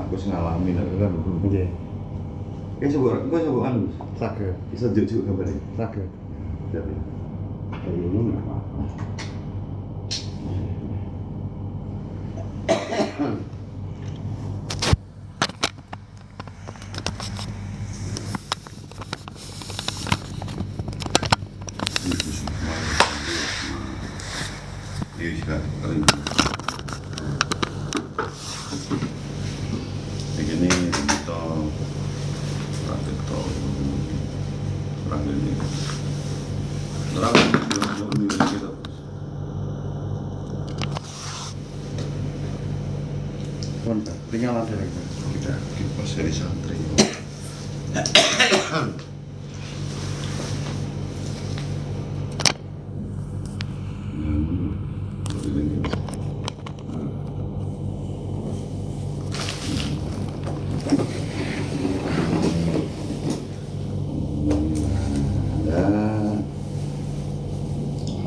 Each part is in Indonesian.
aku ngalami kan. Nggih. Coba anu. Saged. Bisa juk gambarnya. Saged. Jadi. Ini apa? Iya sih begini kita orang ini kita Pun tinggal ada lagi. kita kipas dari santri.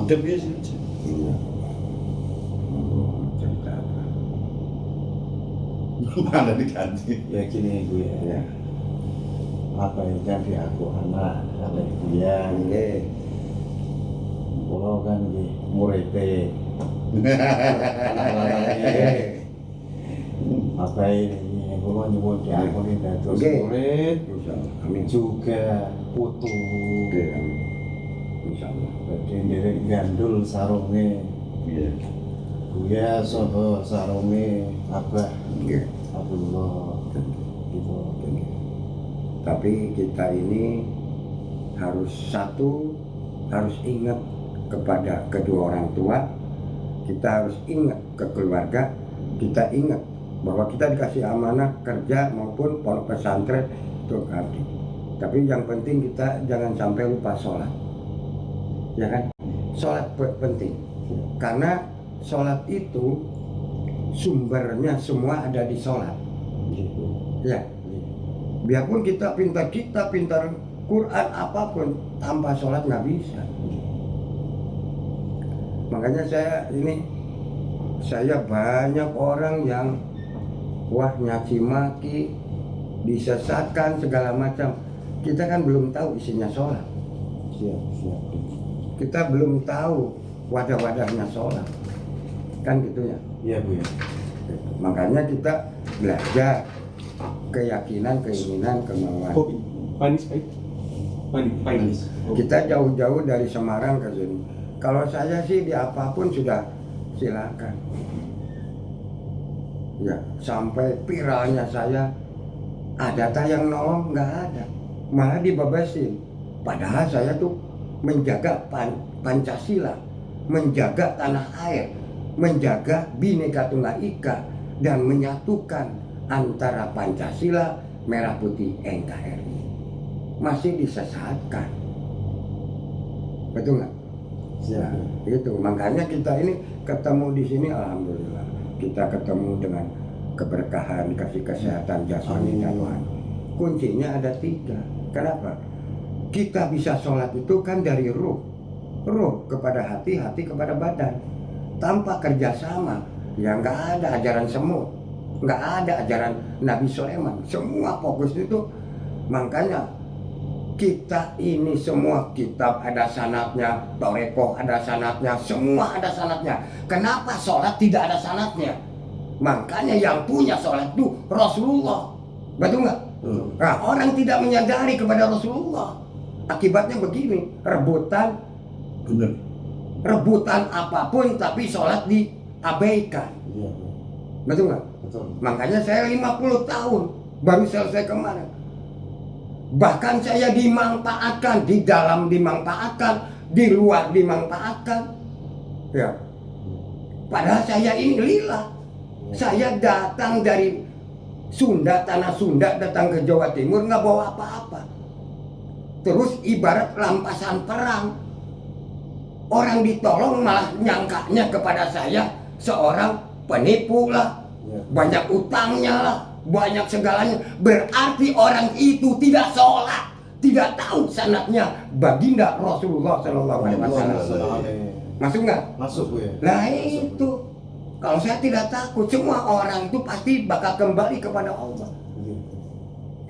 Hampir biasa. Iya. Cerita apa? Mana diganti? Ya gini Bu ya. Ya. Apa yang jadi aku anak sampai kuliah. Oke. Kalau kan di muridnya apa ini kalau nyebut ya aku ini terus Oke. murid Insyaallah. Amin. juga putu. Oke, amin. Insyaallah. Jadi dari gandul sarunge Iya. Buya soho sarunge Abah Oke. Abdullah gitu. Oke. Tapi kita ini harus harus ingat kepada kedua orang tua, kita harus ingat ke keluarga, kita ingat bahwa kita dikasih amanah kerja maupun pondok pesantren untuk abdi. Tapi yang penting kita jangan sampai lupa sholat, ya kan? Sholat penting, karena sholat itu sumbernya semua ada di sholat, ya. Biarpun kita pintar Quran apapun, tanpa sholat nggak bisa. Makanya saya banyak orang yang nyaci maki, disesatkan segala macam. Kita kan belum tahu isinya sholat. Siap. Kita belum tahu wadah-wadahnya sholat. Kan gitu ya. Iya Bu ya. Makanya kita belajar keyakinan, keinginan, kemauan. Kopi. Panis baik. Panis. Kita jauh-jauh dari Semarang ke sini. Kalau saya sih di apapun sudah silakan. Ya, sampai viralnya saya ada yang nolong nggak ada, malah dibebasin. Padahal saya tuh menjaga Pancasila, menjaga tanah air, menjaga Bhinneka Tunggal Ika, dan menyatukan antara Pancasila, Merah Putih, NKRI. Masih disesatkan, betul nggak? Siap. Nah, itu makanya kita ini ketemu di sini, alhamdulillah kita ketemu dengan keberkahan, dikasih kesehatan jasmani dan rohani. Kuncinya ada 3. Kenapa? Kita bisa sholat itu kan dari ruh kepada hati, hati kepada badan, tanpa kerjasama. Ya nggak ada ajaran semut, nggak ada ajaran Nabi Sulaiman. Semua fokus itu, makanya kita ini semua kitab ada sanadnya, Torekoh ada sanadnya, semua ada sanadnya. Kenapa sholat tidak ada sanadnya? Makanya yang punya sholat itu Rasulullah, betul nggak? Nah, orang tidak menyadari kepada Rasulullah. Akibatnya begini, rebutan apapun tapi sholat diabaikan. Iya Bu. Betul nggak? Betul. Makanya saya 50 tahun baru selesai kemarin. Bahkan saya dimanfaatkan, di dalam dimanfaatkan, di luar dimanfaatkan. Ya. Padahal saya ini lillah. Saya datang dari Sunda, tanah Sunda, datang ke Jawa Timur nggak bawa apa-apa. Terus ibarat rampasan perang. Orang ditolong malah nyangkanya kepada saya seorang penipu lah, banyak utangnya lah, banyak segalanya. Berarti orang itu tidak sholat, tidak tahu sanadnya baginda Rasulullah Sallallahu Alaihi Wasallam. Masuk nggak? Masuk Bu ya. Nah itu Kalau saya tidak takut, semua orang itu pasti bakal kembali kepada Allah.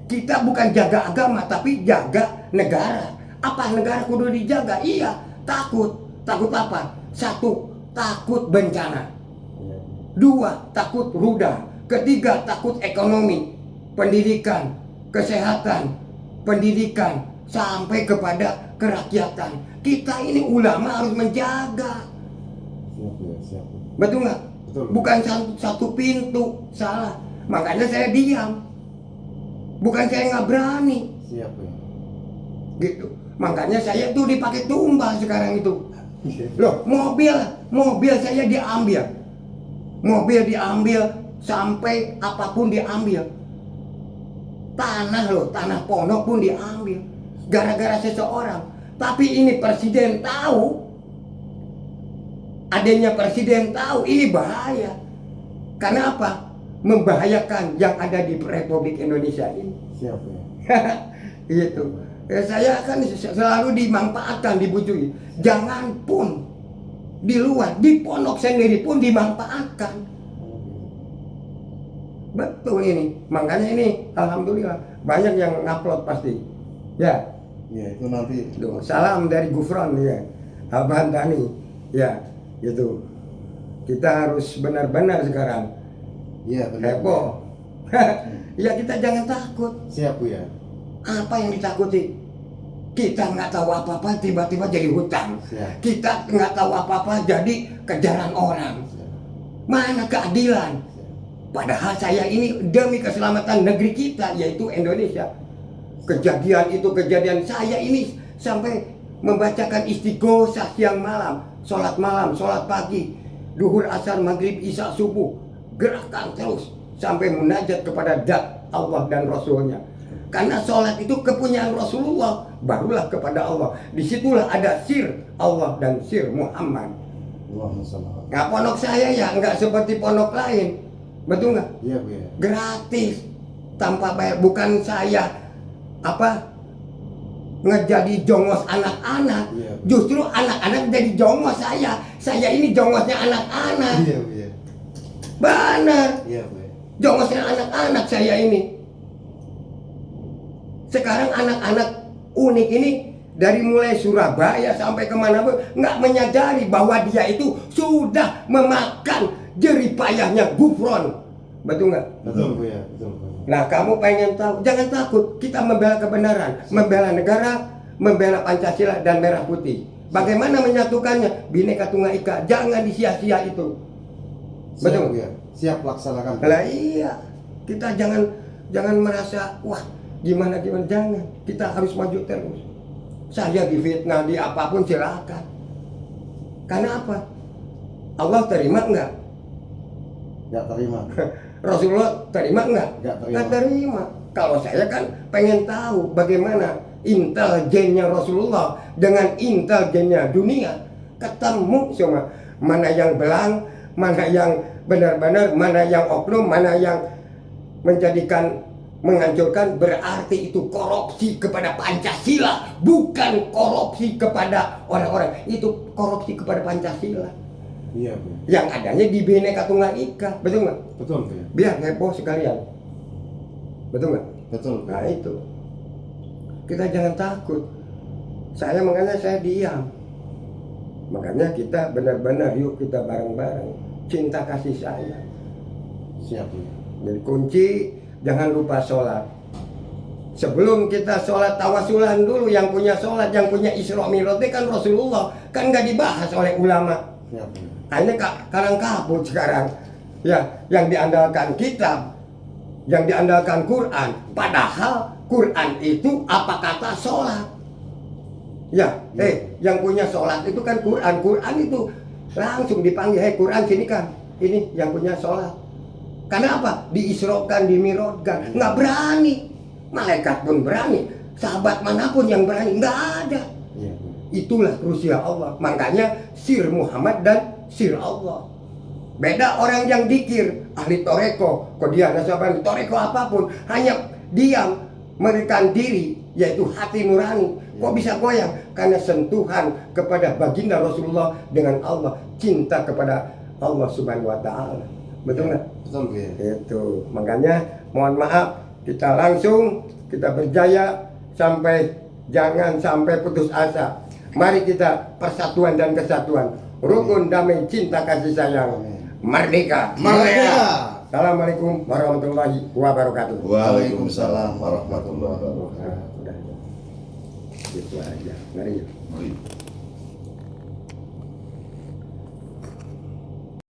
Kita bukan jaga agama, tapi jaga negara. Apa negara kudu dijaga? Iya, takut. Takut apa? Satu, takut bencana. Dua, takut rudal. Ketiga, takut ekonomi, pendidikan, kesehatan, pendidikan, sampai kepada kerakyatan. Kita ini ulama harus menjaga. Siap ya, siap. Betul nggak? Betul. Bukan satu pintu, salah. Makanya saya diam. Bukan saya nggak berani, Siap ya. gitu. Makanya saya tuh dipakai tumbal sekarang itu. Loh, mobil saya diambil. Mobil diambil sampai apapun diambil. Tanah loh, tanah pondok pun diambil. Gara-gara seseorang. Tapi ini presiden tahu. Adanya presiden tahu, ini bahaya. Karena apa? Membahayakan yang ada di Republik Indonesia ini. Siap ya. Gitu. Saya akan selalu dimanfaatkan, dibujui. Jangan pun di luar, di pondok sendiri pun dimanfaatkan. Betul ini. Makanya ini alhamdulillah banyak yang ngupload pasti. Ya. Ya itu nanti. Duh, salam dari Gufron ya. Abang Tani. Ya, gitu. Kita harus benar-benar sekarang Iya benar. heboh. Ya kita jangan takut. Siap ya. Apa yang ditakuti? Kita nggak tahu apa-apa tiba-tiba jadi hutang. Siap. Kita nggak tahu apa-apa jadi kejaran orang. Mana keadilan? Padahal saya ini demi keselamatan negeri kita, yaitu Indonesia. Kejadian saya ini sampai membacakan istighosah siang malam, malam, sholat pagi, duhur, asar, maghrib, isya, subuh, gerakan terus sampai munajat kepada zat Allah dan Rasulnya. Karena sholat itu kepunyaan Rasulullah, barulah kepada Allah. Disitulah ada sir Allah dan sir Muhammad. Allahumma shalli ala. Nah, pondok saya ya nggak seperti pondok lain, betul nggak? Iya Bu ya. Gratis, tanpa bayar. Bukan saya ngejadi jongos anak-anak. Iya. Justru anak-anak jadi jongos saya. Saya ini jongosnya anak-anak. Iya Bu ya. Benar, Iya Bu ya. jongosnya anak-anak saya ini. Sekarang anak-anak unik ini dari mulai Surabaya sampai kemana pun nggak menyadari bahwa dia itu sudah memakan jeripayahnya Gufron. Betul nggak? Betul Bu ya. Betul Bu. Nah, kamu pengen tahu, jangan takut. Kita membela kebenaran, membela negara, membela Pancasila dan merah putih. Bagaimana menyatukannya? Bhinneka Tunggal Ika. Jangan disia-sia itu. Siap, Betul? Bu ya. Siap laksanakan. Lah iya. Kita jangan merasa wah, gimana jangan. Kita harus maju terus. Saya difitnah di apapun silakan. Karena apa? Allah terima enggak? Nggak terima. Rasulullah terima enggak? Nggak terima. Kalau saya kan pengen tahu bagaimana intelijennya Rasulullah dengan intelijennya dunia. Ketemu semua. Mana yang belang, mana yang benar-benar, mana yang oknum, mana yang menghancurkan. Berarti itu korupsi kepada Pancasila, bukan korupsi kepada orang-orang. Itu korupsi kepada Pancasila. Iya Bu. Yang adanya di Bhinneka Tunggal Ika, betul nggak? Betul Bu ya. Biar heboh sekalian, betul nggak? Betul. Nah itu, kita jangan takut. Makanya saya diam. Makanya kita benar-benar yuk kita bareng-bareng cinta kasih sayang. Siap Bu. Jadi kunci jangan lupa sholat. Sebelum kita sholat tawasulan dulu, yang punya sholat, yang punya Isra Mi'raj kan Rasulullah, kan nggak dibahas oleh ulama. Siap Bu. Hanya karang kabut sekarang. Ya, yang diandalkan kitab, yang diandalkan Quran. Padahal Quran itu apa kata sholat? Ya, yang punya sholat itu kan Quran. Quran itu langsung dipanggil, Quran sini kan. Ini yang punya sholat. Karena apa? Diisrokan, dimirotkan. Nggak berani. Malaikat pun berani. Sahabat manapun yang berani. Nggak ada. Iya Bu. Itulah rusia Allah. Makanya sir Muhammad dan sir Allah. Beda orang yang dikir, ahli toreko, kodian, nasabani, toreko apapun, hanya diam, menekan diri, yaitu hati nurani. Kok bisa goyang? Karena sentuhan kepada baginda Rasulullah dengan Allah, cinta kepada Allah Subhanahu wa taala. Betul nggak? Betul Buya. Itu. Makanya mohon maaf, kita langsung kita berjaya sampai jangan sampai putus asa. Mari kita persatuan dan kesatuan, rukun damai cinta kasih sayang, merdeka. Assalamualaikum warahmatullahi wabarakatuh. Waalaikumsalam warahmatullahi wabarakatuh. Nah, udah. Itu aja. Mari. Mari.